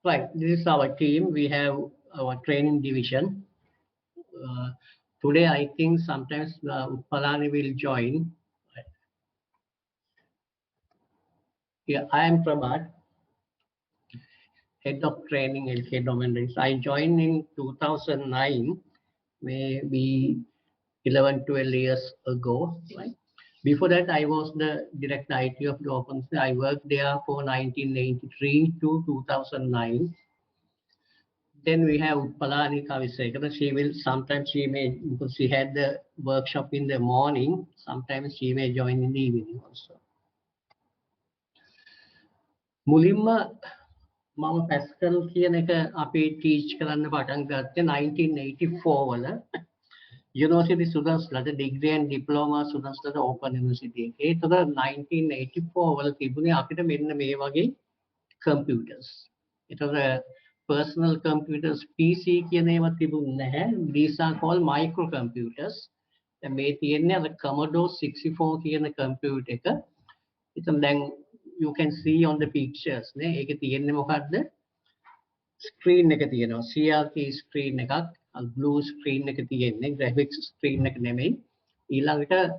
Right, this is our team. We have our training division. Today, I think sometimes Utpalani will join. Yeah, I am Prabhat, head of training LK Domain. I joined in 2009, maybe 11, 12 years ago. Right? Before that, I was the director IT of the OpenSea. I worked there for 1983 to 2009. Then we have Palani Kavisekara. She will sometimes she may, because she had the workshop in the morning, sometimes she may join in the evening also. මුලින්ම මම Pascal කියන එක අපි teach කරන්න පටන් ගත්තේ 1984 වල university ස්ටුඩන්ට්ස්ලාට ඩිග්‍රී ඇන්ඩ් ඩිප්ලෝමා ස්ටුඩන්ට්ස්ලාට ඕපන් යුනිවර්සිටි එකේ. ඒතර 1984 වල තිබුණේ අපිට මෙන්න මේ වගේ කම්පියුටර්ස්. ඒතර personal computers PC කියන ඒවා තිබුණේ නැහැ. These are called microcomputers. දැන් මේ තියෙන්නේ අර Commodore 64 කියන computer එක. ඉතින් දැන් you can see on the pictures නේ. ඒකේ තියෙන්නේ මොකද්ද? screen එක තියෙනවා. CRT screen එකක්, blue screen එක තියෙන්නේ. graphics screen එක නෙමෙයි. ඊළඟට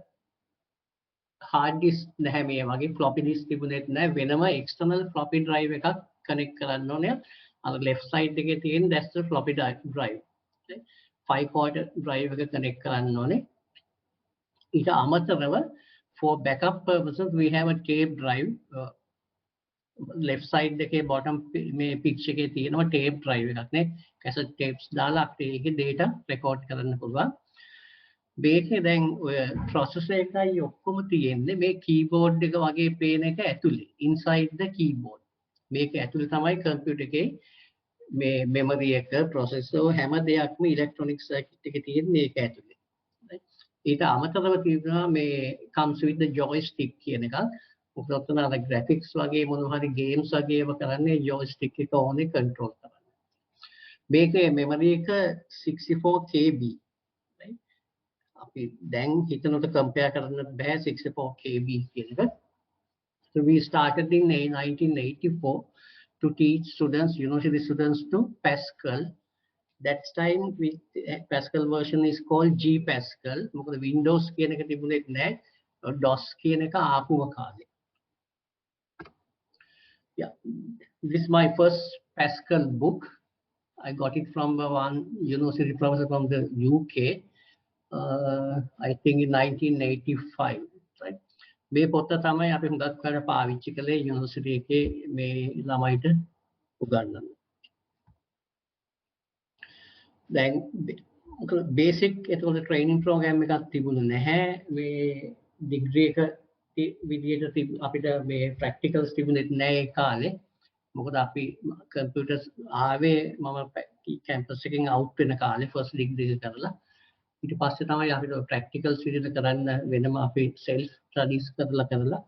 hard disk නැහැ මේ වගේ floppy disk තිබුණෙත් නැහැ. වෙනම external floppy drive එකක් connect කරන්න ඕනේ. On the left side එකේ තියෙන that's the floppy drive. Okay? 5-quarter drive එක connect කරන්න ඕනේ. ඊට අමතරව for backup purposes we have a tape drive. Left side එකේ bottom මේ picture එකේ තියෙනවා tape drive එකක් නේ. cassette tapes දාලා අපිට ඒකේ data record කරන්න පුළුවන්. මේකේ දැන් ඔය processor එකයි ඔක්කොම තියෙන්නේ මේ keyboard එක වගේ පේන එක ඇතුලේ inside the keyboard. මේක ඇතුලේ තමයි computer එකේ මේ memory එක processor හැම දෙයක්ම electronic circuit එකේ තියෙන්නේ ඒක ඇතුලේ. ඊට අමතරව තියෙනවා මේ comes with the joystick කියන එක. මොකද උතන අර graphics වගේ මොනවා හරි games වගේ ඒවා කරන්නේ joystick එක ඕනේ control කරන්න. මේකේ memory එක 64 KB. right? අපි දැන් හිතනකොට compare කරන්න බෑ 64 KB කියන එක. So we started in 1984 to teach students, university students to Pascal. That time with Pascal version is called G Pascal. මොකද Windows කියන එක තිබුණේ නැහැ. DOS කියන එක ආපුව කාලේ. Yeah, this is my first Pascal book. I got it from one university professor from the UK. I think in 1985. Right? මේ පොත තමයි අපි හුඟක් කර පාවිච්චි කළේ යුනිවර්සිටි එකේ මේ ළමයිට උගන්වන්න. දැන් බේසික් එතකොට ට්‍රේනින් ප්‍රෝග්‍රෑම් එකක් තිබුණේ නැහැ. මේ ඩිග්‍රී එක විදියට අපිට මේ ප්‍රැක්ටිකල්ස් තිබුණෙත් නැහැ ඒ කාලේ. මොකද අපි කම්පියුටර්ස් ආවේ මම කැම්පස් එකෙන් අවුට් වෙන කාලේ ෆස්ට් ඩිග්‍රී එක කරලා. ඊට පස්සේ තමයි අපිට ප්‍රැක්ටිකල්ස් විදියට කරන්න වෙනම අපි self studies කරලා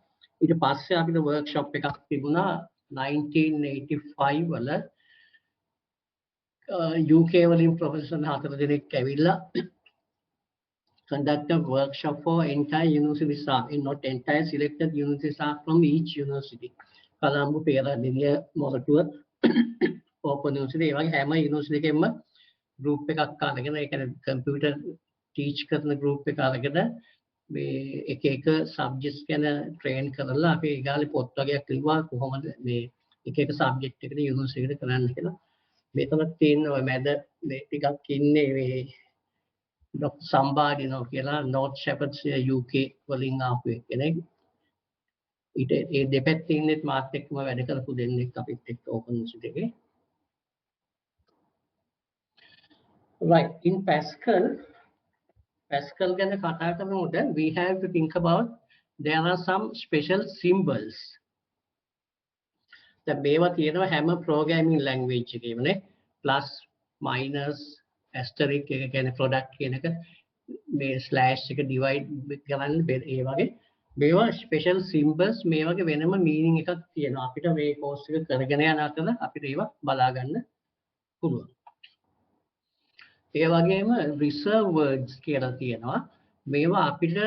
ඊට පස්සේ අපිට workshop එකක් තිබුණා 1985 වල UK වලින් ප්‍රොෆෙසර් 4 දෙනෙක් ඇවිල්ලා conduct a workshop for entire university staff, and not entire selected university staff from each university. Colombo, Peradeniya, Moratuwa, Open University, ඒ වගේ හැම university එකෙම group එකක් අරගෙන ඒ කියන්නේ computer teach කරන group එක අරගෙන මේ එක එක subjects ගැන train කරලා අපි ඒගාලේ පොත් වගේක් ලිව්වා කොහොමද මේ එක එක subject එකට university එකට කරන්න කියලා. මෙතන තියෙන ඔය මැද මේ ටිකක් ඉන්නේ මේ Dr. Sambadino කියලා North Shepherdshire UK වලින් ආපු කෙනෙක්. ඊට ඒ දෙපැත්තේ ඉන්නෙත් මාත් එක්කම වැඩ කරපු දෙන්නෙක් අපිත් එක්ක ඕපන් යුනිවර්සිටි එකේ. Right, in Pascal ගැන කතා කරනකොට we have to think about there are some special symbols. දැන් මේවා තියෙනවා හැම programming language එකේම නේ. plus minus asterisk එක කියන්නේ product කියන එක මේ slash එක divide කරන්න ඒ වගේ මේවා special symbols මේ වගේ වෙනම meaning එකක් තියෙනවා. අපිට මේ course එක කරගෙන යන අතර අපිට ඒවා බලා ගන්න පුළුවන්. ඒ වගේම reserve words කියලා තියෙනවා. මේවා අපිට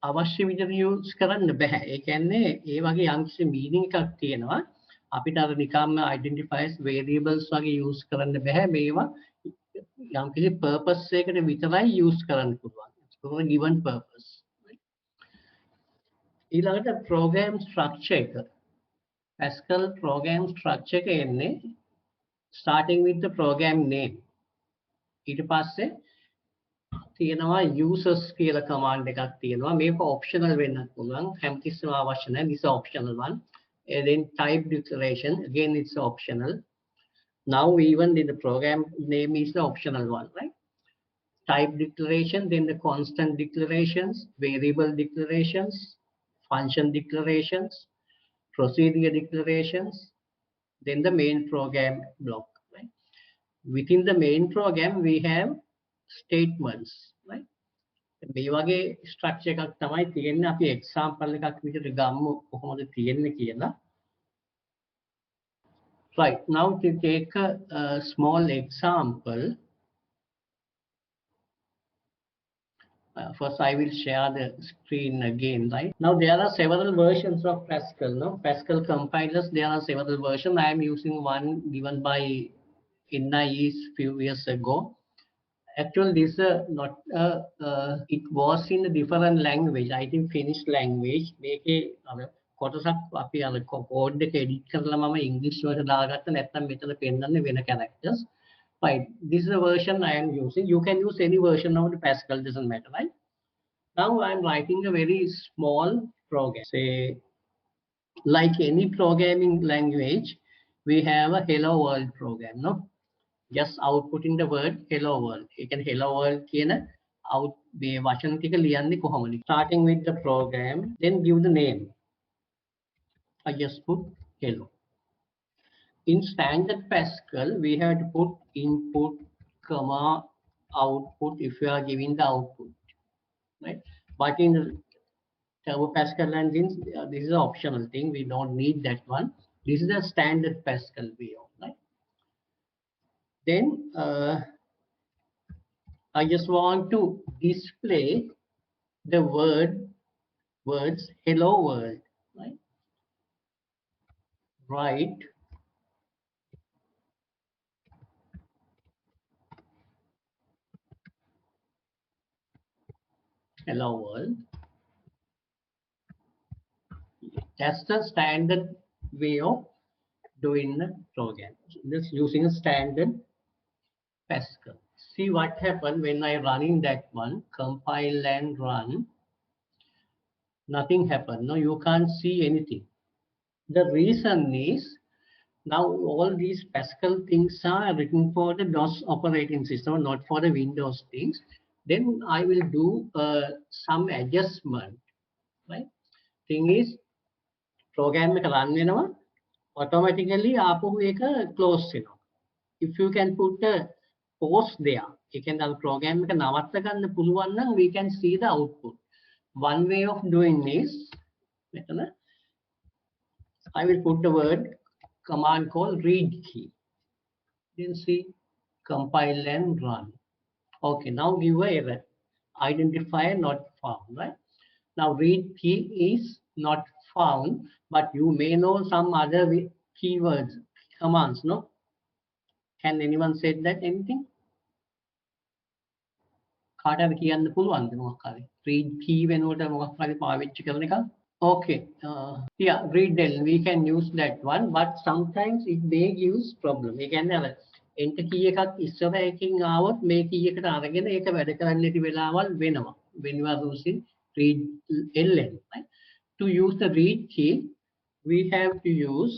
අවශ්‍ය විදිහට use කරන්න බෑ. ඒ කියන්නේ ඒ වගේ යම්කිසි meaning එකක් තියෙනවා. අපිට අර නිකම්ම identifiers variables වගේ use කරන්න බෑ මේවා යම්කිසි purpose එකකට විතරයි use කරන්න පුළුවන් for a given purpose ඊළඟට program structure එක Pascal program structure එක එන්නේ starting with the program name ඊට පස්සේ තියෙනවා users කියලා command එකක් තියෙනවා මේක optional වෙන්නත් පුළුවන් හැමතිස්සෙම අවශ්‍ය නැහැ this is optional one and then type declaration again it's optional now even in the program name is the optional one right type declaration then the constant declarations variable declarations function declarations procedure declarations then the main program block right within the main program we have statements right මේ වගේ structure එකක් තමයි තියෙන්නේ අපි example එකක් විදිහට ගමු කොහොමද තියෙන්නේ කියලා right now to take a small example first I will share the screen again right now there are several versions of Pascal no Pascal compilers there are several versions I am using one given by NIE few years ago actually this not it was in a different language I think Finnish language මේකේ කොටසක් අපි අර code එක edit කරලා මම English වලට දාගත්ත නැත්නම් මෙතන පෙන්නන්නේ වෙන characters right this is the version I am using you can use any version of the Pascal doesn't matter right now I am writing a very small program say like any programming language we have a hello world program no just outputting the word hello world you can hello world කියන out මේ වචන ටික ලියන්නේ කොහොමද starting with the program then give the name I just put hello in standard Pascal we have to put input comma output if you are giving the output right but in Turbo Pascal engines this is an optional thing we don't need that one this is the standard Pascal view right then I just want to display the words hello world right write hello world that's the standard way of doing the program just using a standard Pascal see what happened when I run in that one compile and run nothing happened no you can't see anything the reason is now all these Pascal things are written for the DOS operating system not for the Windows things then I will do some adjustment right thing is program එක run වෙනවා automatically ආපහු ඒක close වෙනවා if you can put a pause there you can the program එක නවත්ත ගන්න පුළුවන් නම් we can see the output one way of doing is මෙතන I will put the word command called read key then see compile and run okay now give a error identifier not found right now read key is not found but you may know some other keywords commands no can anyone say that anything කාටද කියන්න පුළුවන්ද මොකක් හරි read key වෙනුවට මොකක් හරි පාවිච්චි කරන එක okay yeah read del we can use that one but sometimes it may gives problem ඒ කියන්නේ අර enter key එකක් ඉස්සර එකකින් ආවොත් මේ key එකට අරගෙන ඒක වැඩ කරන්න ඉති වෙලාවල් වෙනවා when you are using read ln right to use the read key we have to use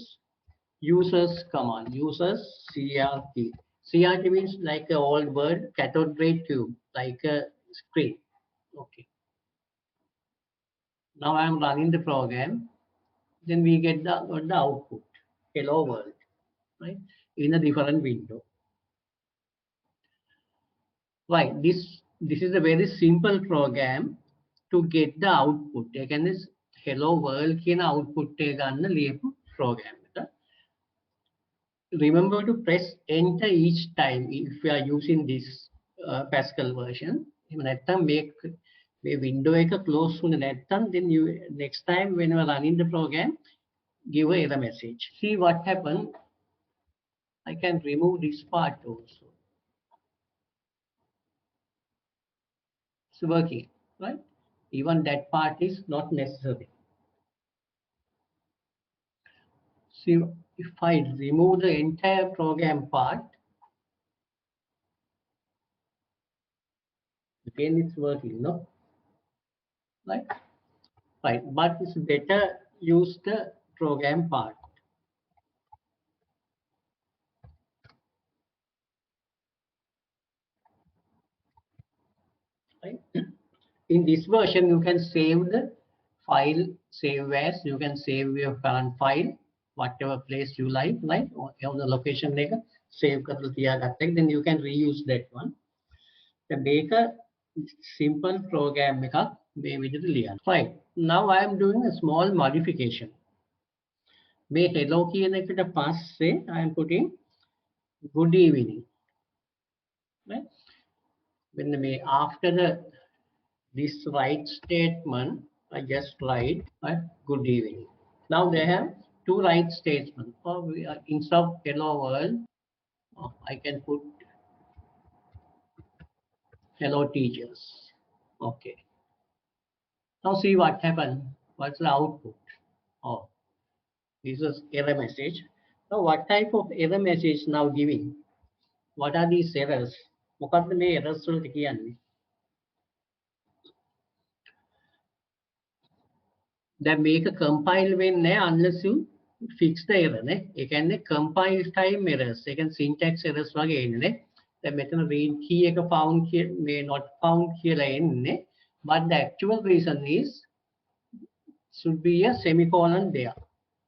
users command users crt crt means like a old word cathode ray tube like a screen okay now I am running the program then we get the output hello world right in a different window right this is a very simple program to get the output again is hello world කියන output එක ගන්න ලියපු program එක remember to press enter each time if you are using this Pascal version එහෙම නැත්නම් මේ window එක close වුනේ නැත්නම් then you next time when you are running the program give a error message. See what happened. I can remove this part also. It's working, right? Even that part is not necessary. See, if I remove the entire program part, again it's working, no? Right? Right, but it's better use the program part. Right? In this version, you can save the file, save as, you can save your current file, whatever place you like, right? Or on the location later, save කරලා තියාගත්තා. Then you can reuse that one. The make a simple program එකක් මේ විදිහට ලියන්න. Right. Now I am doing a small modification. මේ hello කියන එකට පස්සේ I am putting good evening. Right? When the after the this write statement, I just write good evening. Now they have two write statements. Or we are, instead of hello world, I can put hello teachers. Okay. Now see what happened. What's the output? Oh, this is error message. Now what type of error message now giving? What are these errors? මොකක්ද මේ errors වලට කියන්නේ? That make a compile වෙන්නේ unless you fix the error නේ. ඒ කියන්නේ compile time errors. ඒ කියන්නේ syntax errors වගේ එන්නේ නේ. දැන් මෙතන read key එක found may not found කියලා එන්නේ. But the actual reason is should be a semicolon there,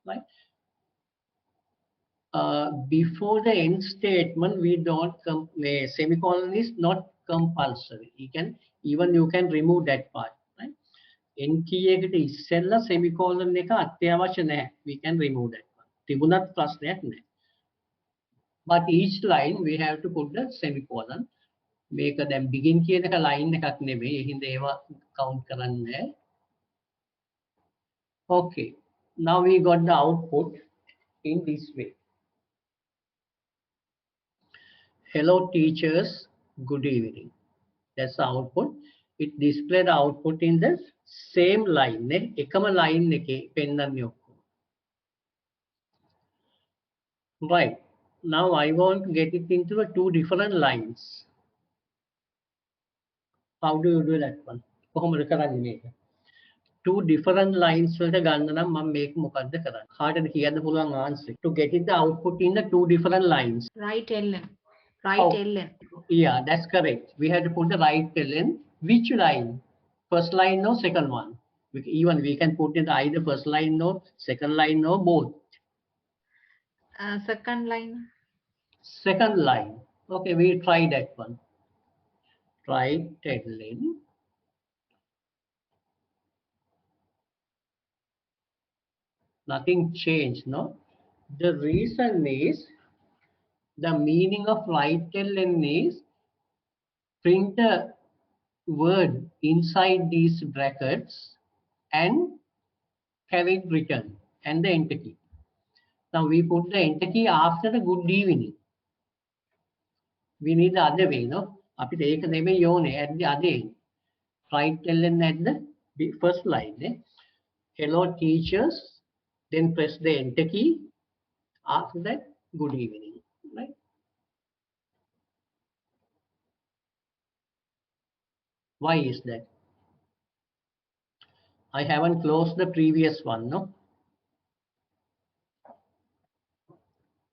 right? Before the end statement, we don't semicolon is not compulsory. You can remove that part, right? N key එකට ඉස්සෙල්ලා semicolon එක අත්‍යවශ්‍ය නැහැ. We can remove that one. තිබුණත් ප්‍රශ්නයක් නැහැ. But each line we have to put the semicolon. මේක දැන් begin කියන එක line එකක් නෙමෙයි. ඒ හින්දා ඒවා count කරන්නේ. Okay. Now we got the output in this way. Hello teachers, good evening. That's the output. It displays the output in the same line. එකම line එකේ පෙන්නන්නේ ඔක්කොම. Right. Now I want to get it into two different lines. How do you do that one? කොහොමද කරන්නේ මේක? Two different lines වලට ගන්න නම් මම මේක මොකද්ද කරන්නේ? කාටද කියන්න පුළුවන් answer? To get it the output in the two different lines. Right ln. Right ln. Yeah, that's correct. We have to put the right ln. Which line? First line or second one? Even we can put it either first line or second line or both. Second line. Second line. Okay, we try that one. Try ln. Nothing changed, no? The reason is the meaning of right ln is print a word inside these brackets and have it written and the enter key. Now we put the enter key after the good evening. We need the other way, no? අපිට ඒක නෙමෙයි ඕනේ at the other end. Right ln at the first line. Hello teachers, then press the enter key. After that, good evening, right? Why is that? I haven't closed the previous one, no?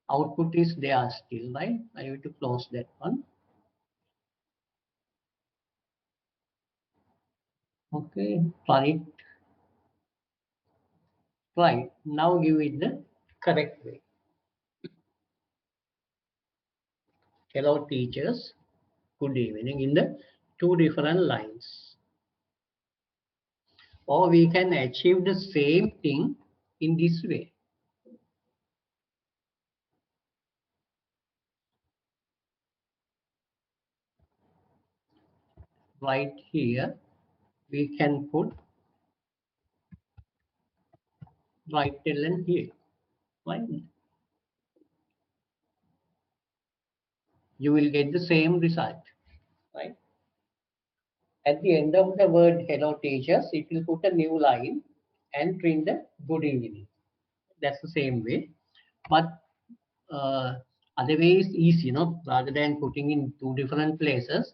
Output is there still, right? I have to close that one. Okay, right. Right, now give it the correct way. Hello teachers, good evening in the two different lines. Or we can achieve the same thing in this way. Right here, we can put right ln here. right? You will get the same result, right? At the end of the word hello teachers, it will put a new line and print the good evening. That's the same way. But other way is easy, rather than putting in two different places.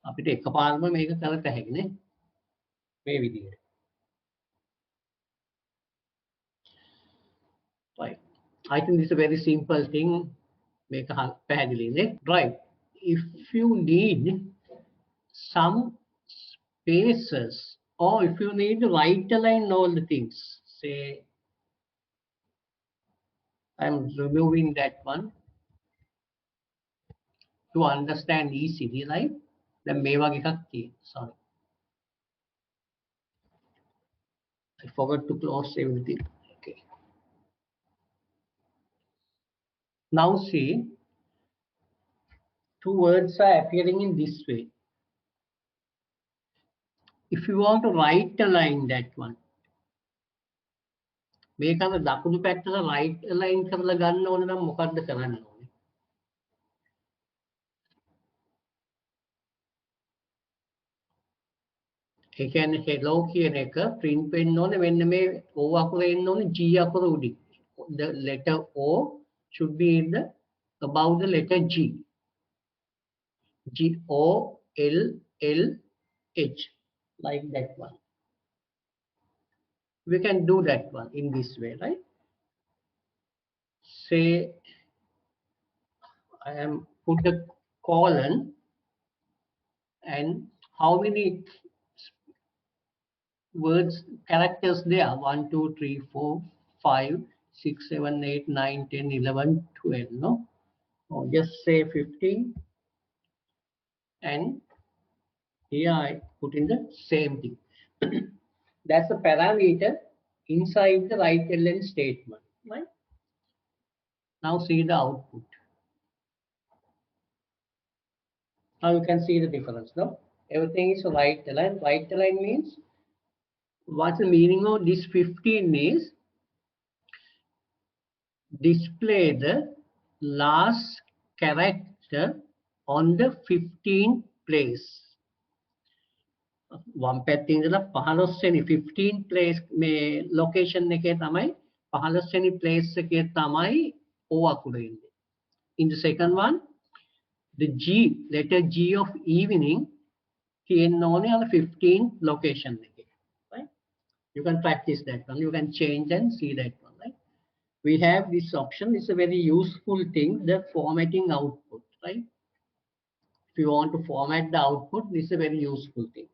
අපිට එකපාරම මේක කරත හැකිනේ මේ විදිහට. Right. I think this is a very simple thing. මේක පැහැදිලිනේ. Right. If you need some spaces or if you need to right align all the things, say I'm removing that one to understand easily, right? Then මේ වගේ එකක් තියෙනවා. Sorry. I forgot to close everything. Okay. Now see, two words are appearing in this way. If you want to right align that one, මේක අර දකුණු පැත්තට right align කරලා ගන්න ඕන නම් මොකද්ද කරන්න ඕනේ? ඒ කියන්නේ hello කියන එක print වෙන්න ඕනේ මෙන්න මේ O අකුර එන්න ඕනේ G අකුර උඩින්. The letter O should be in the above the letter G. G O L L H, like that one. We can do that one in this way, right? Say I am put the colon and how many words, characters there? 1, 2, 3, 4, 5, 6, 7, 8, 9, 10, 11, 12, no? Or just say 15. And here I put in the same thing. That's a parameter inside the right ln statement, right? Now see the output. Now you can see the difference, no? Everything is right align. Right align means, what's the meaning of this 15 is display the last character on the 15th place. වම් පැත්තේ ඉඳලා 15 වෙනි 15 place මේ location එකේ තමයි 15 වෙනි place එකේ තමයි O අකුර ඉන්නේ. In the second one, the G, letter G of evening තියෙන්න ඕනේ on the 15th location එකේ, right? You can practice that one. You can change and see that one, right? We have this option. It's a very useful thing, the formatting output, right? If you want to format the output, this is a very useful thing.